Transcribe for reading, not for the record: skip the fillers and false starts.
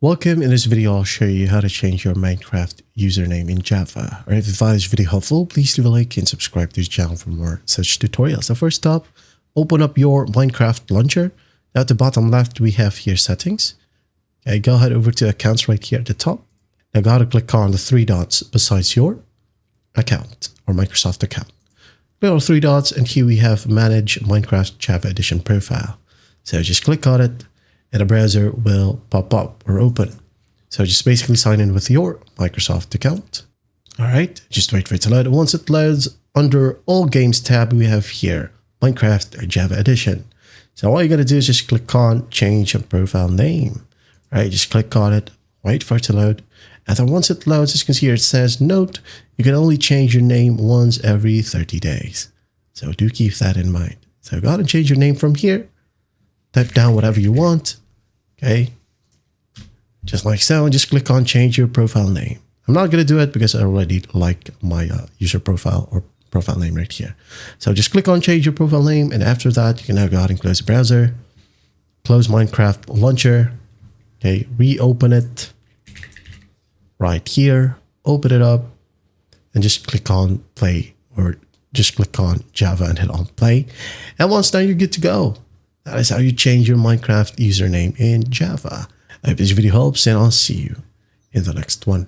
Welcome. In this video, I'll show you how to change your Minecraft username in Java. Alright, if you find this video helpful, please leave a like and subscribe to this channel for more such tutorials. So first up, open up your Minecraft launcher. Now at the bottom left, we have here settings. Okay, go ahead over to accounts right here at the top. Now go ahead and click on the three dots besides your account or Microsoft account. Click on the three dots and here we have manage Minecraft Java Edition profile. So just click on it and a browser will pop up or open. So just basically sign in with your Microsoft account. All right, just wait for it to load. Once it loads, under all games tab, we have here Minecraft Java Edition. So all you gotta do is just click on change your profile name. All right, just click on it, wait for it to load. And then once it loads, as you can see here, it says, note, you can only change your name once every 30 days. So do keep that in mind. So go ahead and change your name from here. Type down whatever you want. Okay. Just like so, and just click on change your profile name. I'm not going to do it because I already like my user profile or profile name right here. So just click on change your profile name. And after that, you can now go ahead and close the browser, close Minecraft launcher. Okay. Reopen it right here, open it up and just click on play or just click on Java and hit on play. And once done, you're good to go. That is how you change your Minecraft username in Java. I hope this video helps and I'll see you in the next one.